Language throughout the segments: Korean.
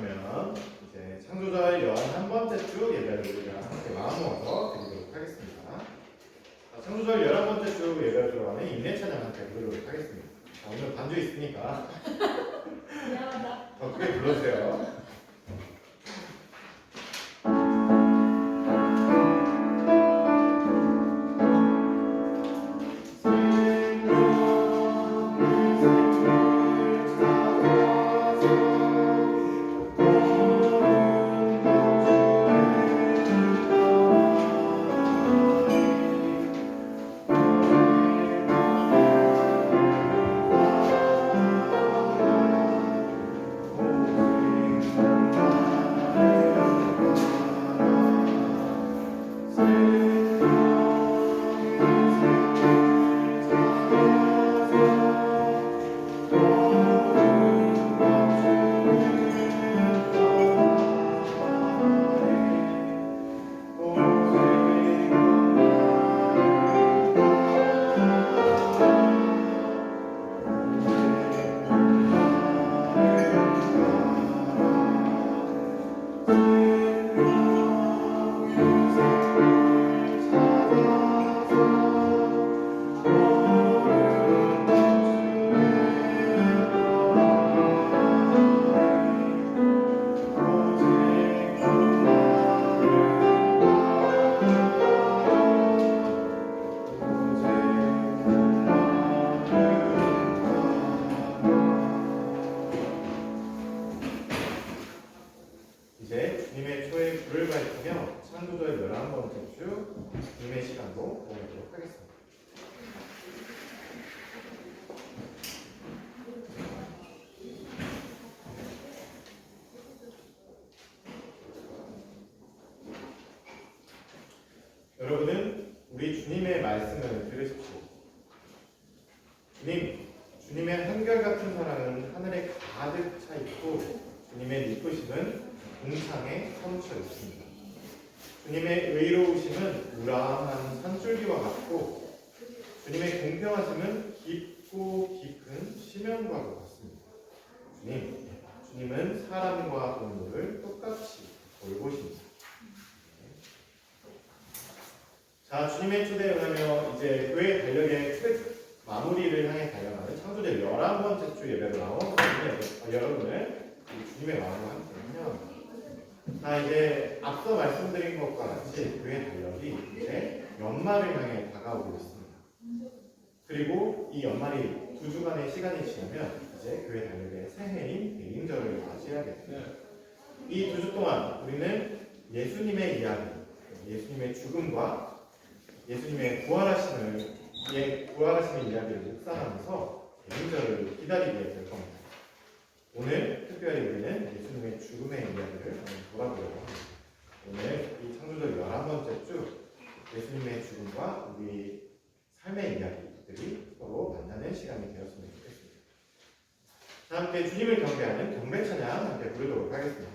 그러면 이제 창조절 11번째 주 예배를 우리가 함께 마음 먹어서 드리도록 하겠습니다. 창조절 11번째 주 예배를 들어가는 인내 찬양 함께 부르도록 하겠습니다. 오늘 반주 있으니까 미안하다. 더 크게 불러주세요. 이제 주님의 초에 불을 밝히며 창조절 11번째 주 주님의 시간도 보내도록 하겠습니다. 여러분은 우리 주님의 말씀을 들으십시오. 주님의 한결같은 사랑은 하늘에 가득 차 있고 주님의 미쁘심은 동창에 사무쳐 있습니다. 주님의 의로우심은 우람한 산줄기와 같고 주님의 공평하심은 깊고 깊은 심연과도 같습니다. 주님은 사람과 동물을 똑같이 돌보십니다. 자, 주님의 초대에 응하며 이제 교회 달력의 마무리를 향해 달려가는 창조절 11번째 주 예배로 나온 여러분을 주님의 마음으로 함께하며 자, 이제 앞서 말씀드린 것과 같이 교회 달력이 이제 연말을 향해 다가오고 있습니다. 그리고 이 연말이 2주간의 시간이 지나면 이제 교회 달력의 새해인 대인절을 맞이하게 됩니다. 이 2주 동안 우리는 예수님의 이야기, 예수님의 죽음과 예수님의 부활하심의 이야기를 묵상하면서 대인절을 기다리게 될 겁니다. 오늘 특별히 우리는 예수님의 죽음의 이야기를 돌아보려고 합니다. 오늘 이 창조절 11번째 주 예수님의 죽음과 우리 삶의 이야기들이 서로 만나는 시간이 되었으면 좋겠습니다. 자, 함께 주님을 경배하는 경배 찬양 함께 부르도록 하겠습니다.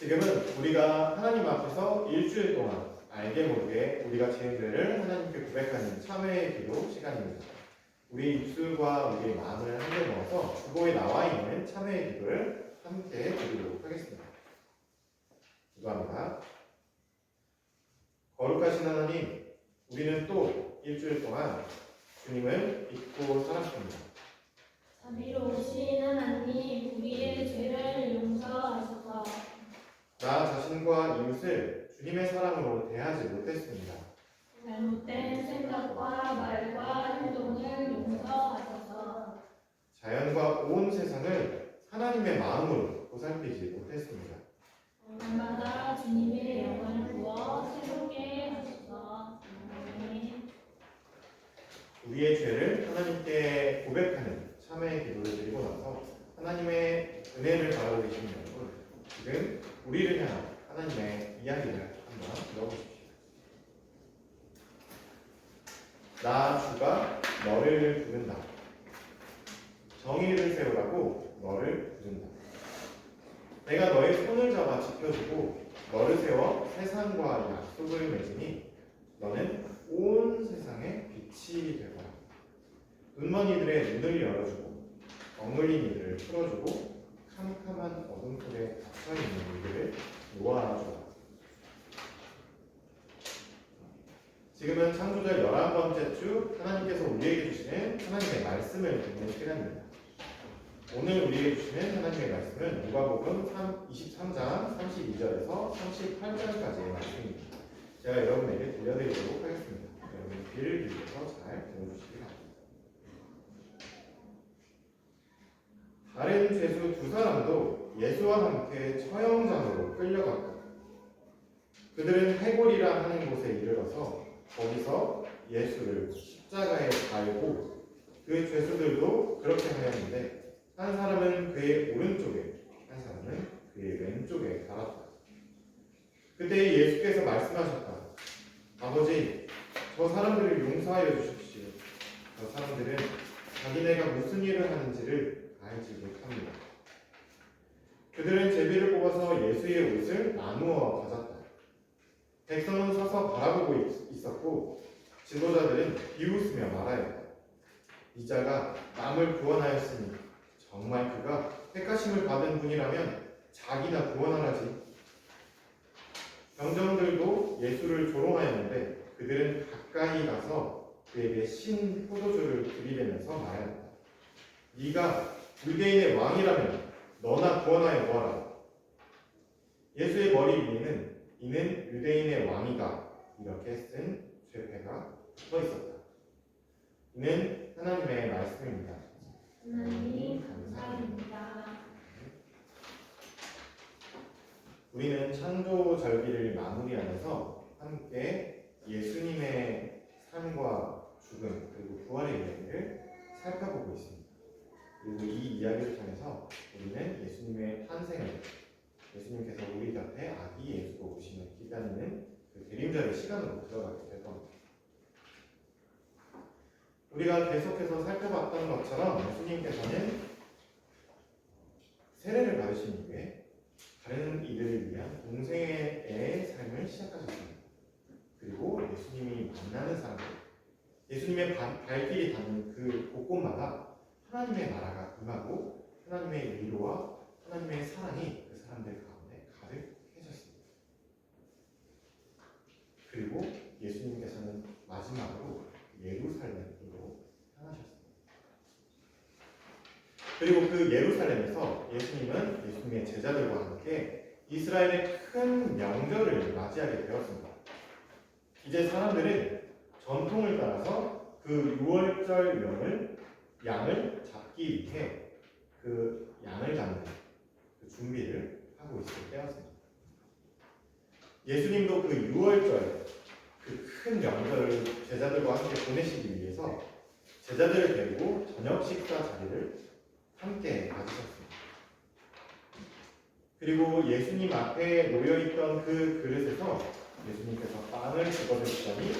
지금은 우리가 하나님 앞에서 일주일 동안 알게 모르게 우리가 죄들을 하나님께 고백하는 참회의 기도 시간입니다. 우리 입술과 우리의 마음을 함께 넣어서 주보에 나와 있는 참회의 기도를 함께 드리도록 하겠습니다. 기도합니다. 거룩하신 하나님, 우리는 또 일주일 동안 주님을 믿고 살았습니다. 자비로우신 하나님, 우리의 죄를 용서하소서. 나 자신과 이웃을 주님의 사랑으로 대하지 못했습니다. 잘못된 생각과 말과 행동을 용서하소서. 자연과 온 세상을 하나님의 마음으로 보살피지 못했습니다. 날마다 주님의 영광을 부어 새롭게 하소서. 아멘. 우리의 죄를 하나님께 고백하는 참회의 기도를 드리고 나서 하나님의 은혜를 바라고 계시는 여러분, 지금 우리를 향한 하나님의 이야기를 한번 들어보십시오. 나 주가 너를 부른다. 정의를 세우라고 너를 부른다. 내가 너의 손을 잡아 지켜주고 너를 세워 세상과 약속을 맺으니 너는 온 세상의 빛이 되거라. 눈먼이들의 눈을 열어주고 억눌린 이들을 풀어주고 캄캄한 어둠 속에 갇혀있는 이들을 놓아주라. 지금은 창조절 11번째 주 하나님께서 우리에게 주시는 하나님의 말씀을 듣는 시간입니다. 오늘 우리에게 주시는 하나님의 말씀은 누가복음 23장 32절에서 38절까지의 말씀입니다. 제가 여러분에게 들려드리도록 하겠습니다. 여러분 귀를 기울여서 잘 들어주시기 바랍니다. 다른 죄수 두 사람도 예수와 함께 처형장으로 끌려갔고 그들은 해골이라 하는 곳에 이르러서 거기서 예수를 십자가에 달고 그 죄수들도 그렇게 하였는데 한 사람은 그의 오른쪽에 한 사람은 그의 왼쪽에 달았다. 그때 예수께서 말씀하셨다. 아버지, 저 사람들을 용서하여 주십시오. 저 사람들은 자기네가 무슨 일을 하는지를 알지 못합니다. 그들은 제비를 뽑아서 예수의 옷을 나누어 가졌다. 백성은 서서 바라보고 있었고 지도자들은 비웃으며 말하였다. 이 자가 남을 구원하였으니 정말 그가 택하심을 받은 분이라면 자기나 구원하라지. 병정들도 예수를 조롱하였는데 그들은 가까이 가서 그에게 신 포도주를 들이대면서 말하였다. 네가 유대인의 왕이라면 너나 구원하여 보아라. 예수의 머리 위에는 이는 유대인의 왕이다 이렇게 쓴 쇠패가 붙어 있었다. 이는 하나님의 말씀입니다. 하나님 감사합니다. 우리는 창조절기를 마무리하면서 함께 예수님의 삶과 죽음 그리고 부활의 이야기를 살펴보고 있습니다. 그리고 이 이야기를 통해서 우리는 예수님의 탄생을 예수님께서 우리 곁에 아기 예수로 오심을 기다리는 그 그림자의 시간으로 들어가게 될 겁니다. 우리가 계속해서 살펴봤던 것처럼 예수님께서는 세례를 받으신 이후에 다른 이들을 위한 공생애의 삶을 시작하셨습니다. 그리고 예수님이 만나는 사람들, 예수님의 발길이 닿는 그 곳곳마다 하나님의 나라가 임하고 하나님의 위로와 하나님의 사랑이 그 사람들 가운데 가득해졌습니다. 그리고 예수님께서는 마지막으로 예루살렘으로 향하셨습니다. 그리고 그 예루살렘에서 예수님의 제자들과 함께 이스라엘의 큰 명절을 맞이하게 되었습니다. 이제 사람들은 전통을 따라서 그 6월절 양을 잡기 위해 그 양을 잡는 그 준비를 하고 있을 때였습니다. 예수님도 그 6월절 그 큰 명절을 제자들과 함께 보내시기 위해서 제자들을 데리고 저녁 식사 자리를 함께 가지셨습니다. 그리고 예수님 앞에 놓여있던 그 그릇에서 예수님께서 빵을 집어드시더니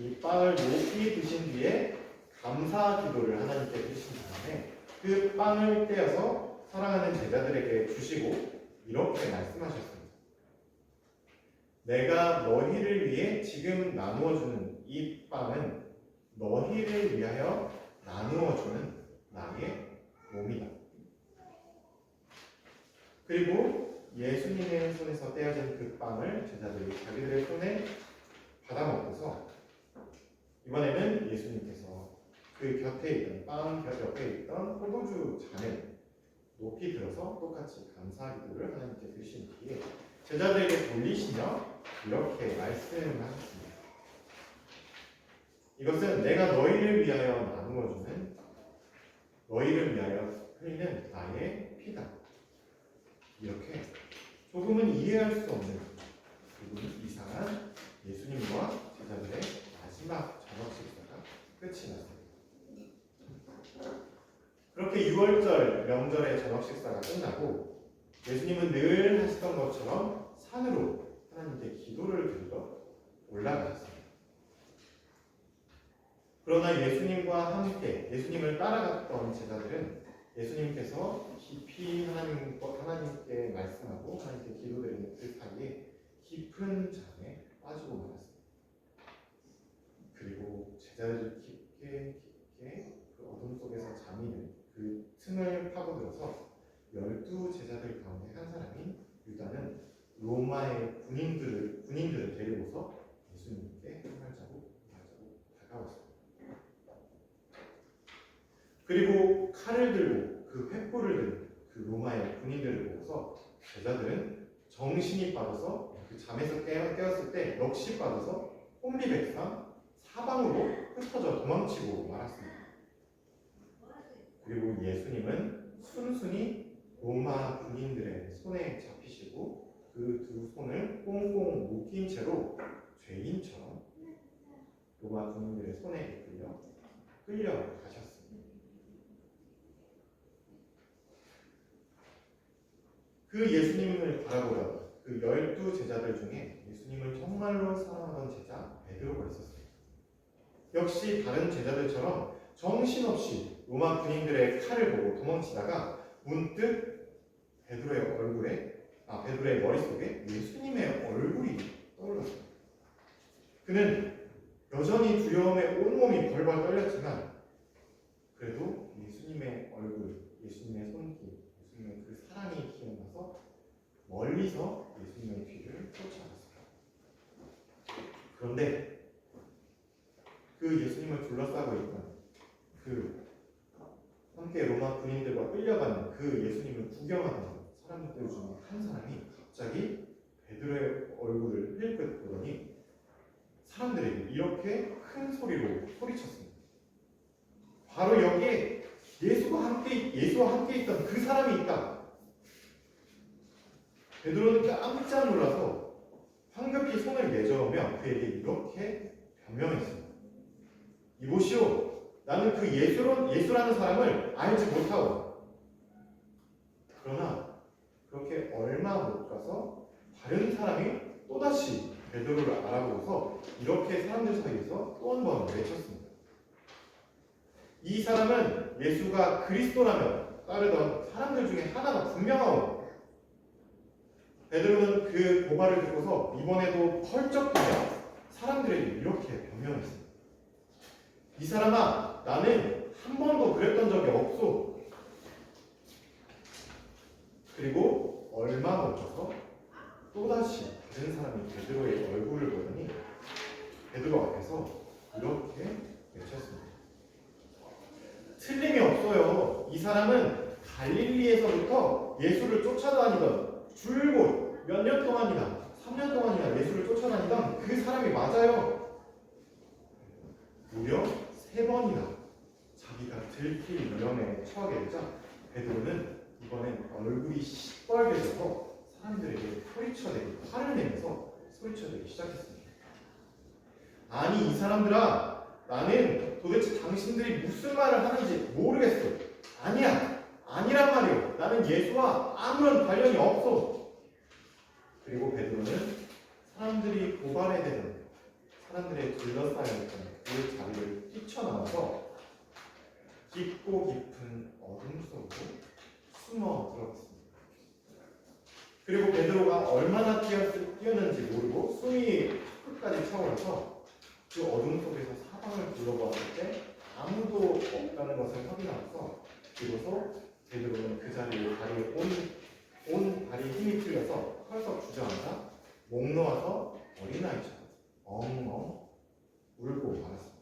이 빵을 높이 드신 뒤에 감사 기도를 하나님께 드리신 다음에 그 빵을 떼어서 사랑하는 제자들에게 주시고 이렇게 말씀하셨습니다. 내가 너희를 위해 지금 나누어주는 이 빵은 너희를 위하여 나누어주는 나의 몸이다. 그리고 예수님의 손에서 떼어진 그 빵을 제자들이 자기들의 손에 받아먹고서 이번에는 예수님께서 그 곁에 있던 빵 곁 옆에 있던 포도주 잔을 높이 들어서 똑같이 감사 기도를 하나님께 드리신 뒤에 제자들에게 돌리시며 이렇게 말씀하셨습니다. 이것은 내가 너희를 위하여 나누어주는 너희를 위하여 흘리는 나의 피다. 이렇게 조금은 이해할 수 없는 조금 이상한 예수님과 제자들의 마지막 저녁 식사가 끝이 났습니다. 그렇게 6월절 명절의 저녁 식사가 끝나고 예수님은 늘 하시던 것처럼 산으로 하나님께 기도를 드리러 올라가셨습니다. 그러나 예수님과 함께 예수님을 따라갔던 제자들은 예수님께서 깊이 하나님께 말씀하고 하나님께 기도드리는 그 사이에 깊은 잠에 빠지고 말았습니다. 그리고 제자들이 깊게 그 어둠 속에서 잠이 든 그 틈을 파고들어서 12 제자들 가운데 한 사람인 유다는 로마의 군인들을 데리고서 예수님께 한 발자국 다가왔습니다. 그리고 칼을 들고 그 횃불을 든 그 로마의 군인들을 보고서 제자들은 정신이 빠져서 그 잠에서 깨었을 때 역시 빠져서 혼비백산 사방으로 흩어져 도망치고 말았습니다. 그리고 예수님은 순순히 로마 군인들의 손에 잡히시고 그 두 손을 꽁꽁 묶인 채로 죄인처럼 로마 군인들의 손에 끌려가셨습니다. 그 예수님을 바라보던 그 12 제자들 중에 예수님을 정말로 사랑하던 제자 베드로가 있었습니다. 역시 다른 제자들처럼 정신없이 로마 군인들의 칼을 보고 도망치다가 문득 베드로의 머릿속에 예수님의 얼굴이 떠올랐습니다. 그는 여전히 두려움에 온몸이 벌벌 떨렸지만 그래도 예수님의 얼굴, 예수님의 손길, 예수님의 그 사랑이 기억나서 멀리서 예수님의 뒤를 쫓아갔습니다. 그런데 그 예수님을 둘러싸고 있던 그 함께 로마 군인들과 끌려가는 그 예수님을 구경하던 사람들 중에 한 사람이 갑자기 베드로의 얼굴을 힐끗 보더니 사람들에게 이렇게 큰 소리로 소리쳤습니다. 바로 여기에 예수와 함께 있던 그 사람이 있다. 베드로는 깜짝 놀라서 황급히 손을 내저으며 그에게 이렇게 변명했습니다. 이보시오, 나는 그 예수라는 사람을 알지 못하고. 그러나 그렇게 얼마 못 가서 다른 사람이 또다시 베드로를 알아보고서 이렇게 사람들 사이에서 또 한 번 외쳤습니다. 이 사람은 예수가 그리스도라며 따르던 사람들 중에 하나가 분명하오. 베드로는 그 고발을 듣고서 이번에도 펄쩍 뛰며 사람들에게 이렇게 변명했습니다. 이 사람아, 나는 한 번도 그랬던 적이 없소. 그리고 얼마 못 가서 또다시 다른 사람이 베드로의 얼굴을 보더니 베드로 앞에서 이렇게 외쳤습니다. 틀림이 없어요. 이 사람은 갈릴리에서부터 예수를 쫓아다니던 줄곧 몇 년 동안이나 3년 동안이나 예수를 쫓아다니던 그 사람이 맞아요. 무려 3번이나 자기가 들킬 위험에 처하게 되자 베드로는 이번엔 얼굴이 시뻘개져서 사람들에게 소리쳐대고 화를 내면서 소리쳐대기 시작했습니다. 아니 이 사람들아, 나는 도대체 당신들이 무슨 말을 하는지 모르겠어. 아니란 말이오. 나는 예수와 아무런 관련이 없어. 그리고 베드로는 사람들이 고발해 대던 사람들의 둘러싸여 있던 그 자리를 뛰쳐나와서 깊고 깊은 어둠 속으로 숨어 들어갔습니다. 그리고 베드로가 얼마나 뛰었는지 모르고 숨이 끝까지 차오르서 그 어둠 속에서 사방을 둘러보았을 때 아무도 없다는 것을 확인하고서 비로소 베드로는 그 자리에 온 다리에 힘이 풀려서 펄썩 주저앉아 목 놓아서 어린아이처럼 엉엉 울고 말았습니다.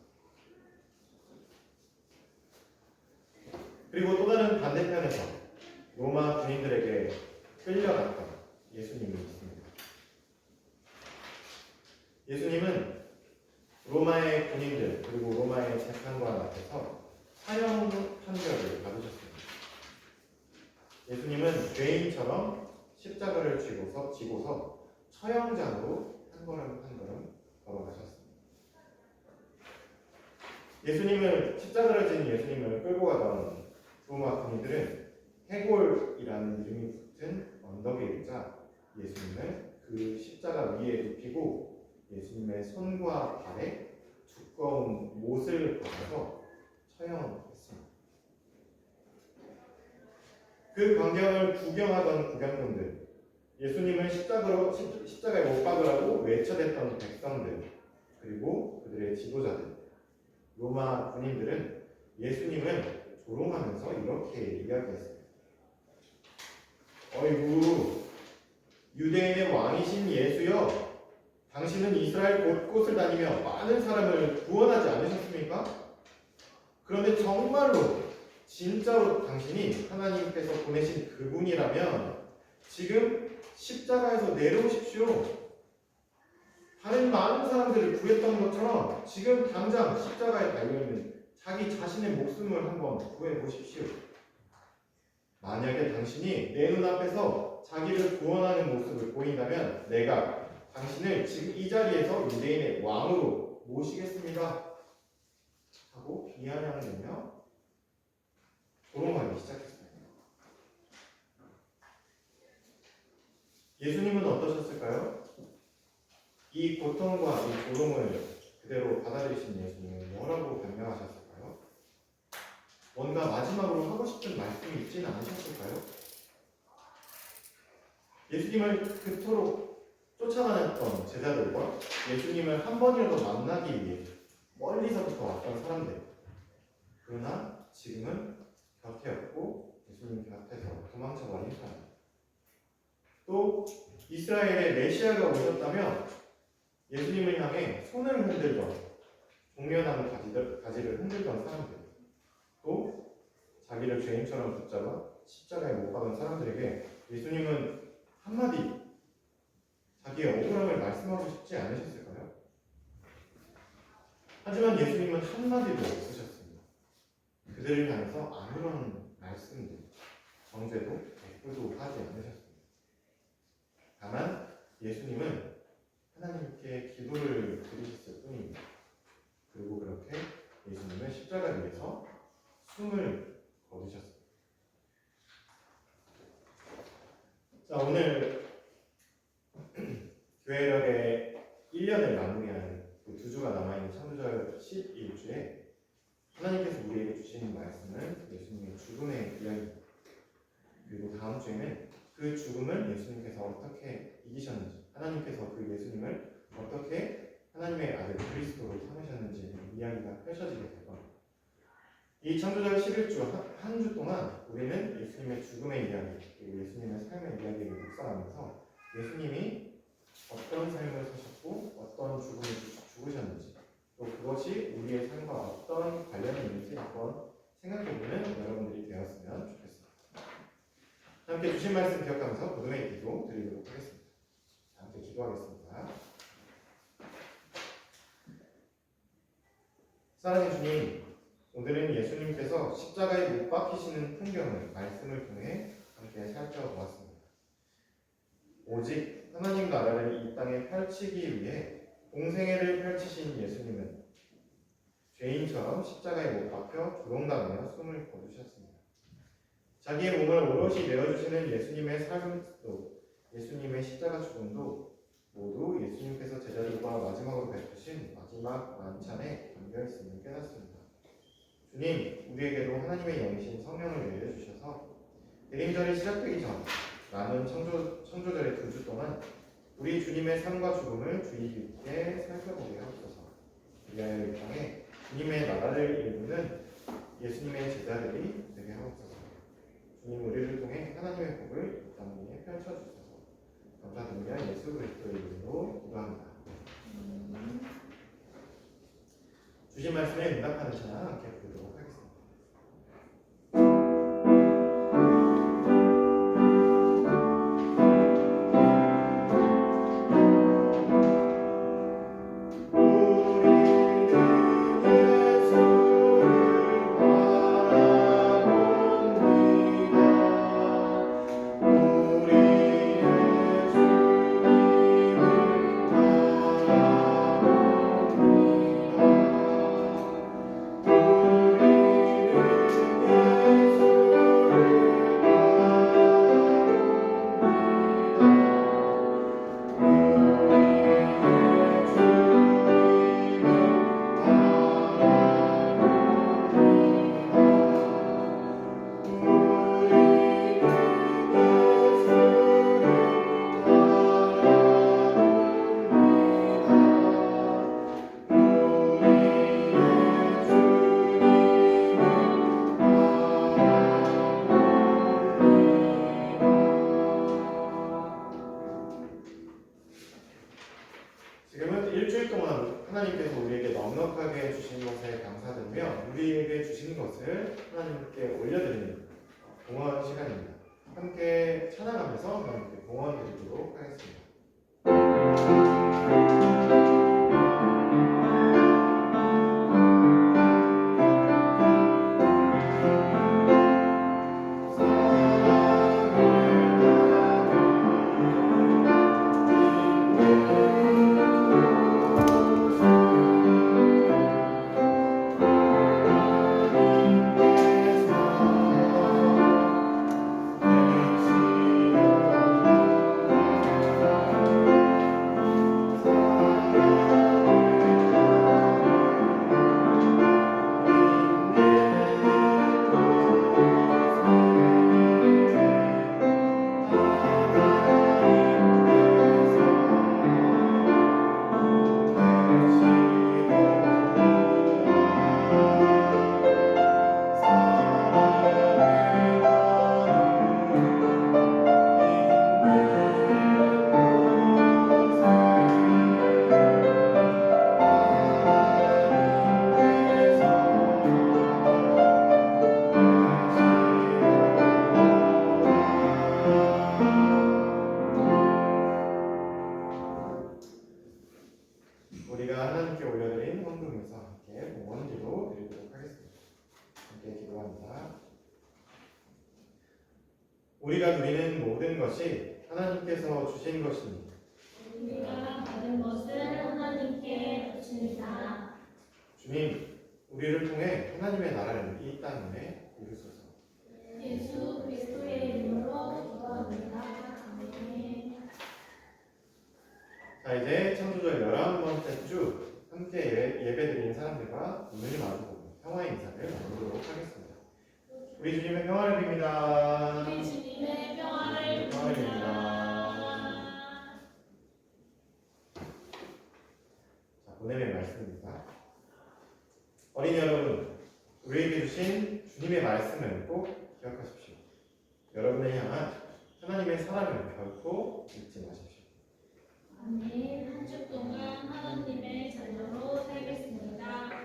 그리고 또 다른 반대편에서 로마 군인들에게 끌려갔던 예수님이 있습니다. 예수님은 로마의 군인들 그리고 로마의 재판관 앞에서 사형 판결을 받으셨습니다. 예수님은 죄인처럼 십자가를 지고서 처형장으로 한 걸음 한 걸음 걸어가셨습니다. 십자가를 진 예수님을 끌고 가던 로마 군인들은 해골이라는 이름이 붙은 언덕에 일자 예수님을 그 십자가 위에 눕히고 예수님의 손과 발에 두꺼운 못을 박아서 처형했습니다. 그 광경을 구경하던 구경꾼들, 예수님을 십자가에 못 박으라고 외쳐댔던 백성들, 그리고 그들의 지도자들, 로마 군인들은 예수님을 조롱하면서 이렇게 이야기했습니다. 어이구, 유대인의 왕이신 예수여, 당신은 이스라엘 곳곳을 다니며 많은 사람을 구원하지 않으셨습니까? 그런데 정말로 진짜로 당신이 하나님께서 보내신 그분이라면 지금 십자가에서 내려오십시오. 다른 많은 사람들을 구했던 것처럼 지금 당장 십자가에 달려있는 자기 자신의 목숨을 한번 구해보십시오. 만약에 당신이 내 눈앞에서 자기를 구원하는 모습을 보인다면 내가 당신을 지금 이 자리에서 유대인의 왕으로 모시겠습니다. 하고 비아냥을 내며 조롱하기 시작했습니다. 예수님은 어떠셨을까요? 이 고통과 이 조롱을 그대로 받아들이신 예수님은 뭐라고 변명하셨을까요? 뭔가 마지막으로 하고 싶은 말씀이 있지는 않으셨을까요? 예수님을 그토록 쫓아다녔던 제자들과 예수님을 한 번이라도 만나기 위해 멀리서부터 왔던 사람들, 그러나 지금은 곁에 없고 예수님 곁에서 도망쳐버린 사람, 또 이스라엘의 메시아가 오셨다며 예수님을 향해 손을 흔들던 종려나무 가지를 흔들던 사람들, 또 자기를 죄인처럼 붙잡아 십자가에 못 박은 사람들에게 예수님은 한마디 자기의 억울함을 말씀하고 싶지 않으셨을까요? 하지만 예수님은 한마디도 없으셨습니다. 그들을 향해서 아무런 말씀도, 정죄도, 대꾸도 하지 않으셨습니다. 다만 예수님은 하나님께 기도를 드리셨을 뿐입니다. 그리고 그렇게 예수님은 십자가 위에서 숨을 거두셨습니다. 자, 오늘 교회력의 1년을 마무리하는 그 2주가 남아있는 창조절 11주에 하나님께서 우리에게 주시는 말씀은 예수님의 죽음의 이야기입니다. 그리고 다음 주에는 그 죽음을 예수님께서 어떻게 이기셨는지, 하나님께서 그 예수님을 어떻게 하나님의 아들 그리스도로 삼으셨는지 이야기가 펼쳐지게 될 겁니다. 이 창조절 11주 한 주 동안 우리는 예수님의 죽음의 이야기, 그리고 예수님의 삶의 이야기를 묵상하면서 예수님이 어떤 삶을 사셨고 어떤 죽음을 죽으셨는지, 또 그것이 우리의 삶과 어떤 관련이 있는지 한번 생각해보는 여러분들이 되었으면 좋겠습니다. 함께 주신 말씀 기억하면서 거듭의 기도 드리도록 하겠습니다. 함께 기도하겠습니다. 사랑의 주님, 오늘은 예수님께서 십자가에 못 박히시는 풍경을 말씀을 통해 함께 살펴보았습니다. 오직 하나님 나라를 이 땅에 펼치기 위해 공생애를 펼치신 예수님은 죄인처럼 십자가에 못 박혀 조롱당하며 숨을 거두셨습니다. 자기의 몸을 오롯이 내어주시는 예수님의 삶도, 예수님의 십자가 죽음도 모두 예수님께서 제자들과 마지막으로 베푸신 마지막 만찬에 담겨있음을 깨닫습니다. 주님, 우리에게도 하나님의 영이신 성령을 내려주셔서 대림절이 시작되기 전 남은 청조절의 2주 동안 우리 주님의 삶과 죽음을 주의 깊게 살펴보게 하옵소서. 우리의 이 땅에 주님의 나라를 이루는 예수님의 제자들이 되게 하옵소서. 주님, 우리를 통해 하나님의 복을 이 땅 위에 펼쳐주소서. 감사드리며 예수 그리스도의 이름으로 기도합니다. 주신 말씀에 응답하는 찬양 함께 부르도록 하겠습니다. 넉넉하게 주신 것에 감사드리며 우리에게 주신 것을 하나님께 올려드리는 봉헌 시간입니다. 함께 찬양하면서 하나님께 봉헌 드리도록 하겠습니다. 우리가 하나님께 올려드린 헌금에서 함께 봉헌기도 드리도록 하겠습니다. 함께 기도합니다. 우리가 누리는 모든 것이 하나님께서 주신 것입니다. 우리가 받은 것을 하나님께 바칩니다. 주님, 우리를 통해 하나님의 나라를 이 땅에 이루소서. 예수 그리스도의 이름으로 기도합니다. 아멘. 자, 이제 창조절 11번째 주 함께 예배드리는 사람들과 눈을 마주보고 평화의 인사를 나누도록 하겠습니다. 우리 주님의 평화를 빕니다. 우리 주님의 평화를 평화를 빕니다. 자, 보냄의 말씀입니다. 어린이 여러분, 우리에게 주신 주님의 말씀을 꼭 기억하십시오. 여러분을 향한 하나님의 사랑을 결코 잊지 마십시오. 아멘. 한 주 동안 하나님의 자녀로 살겠습니다.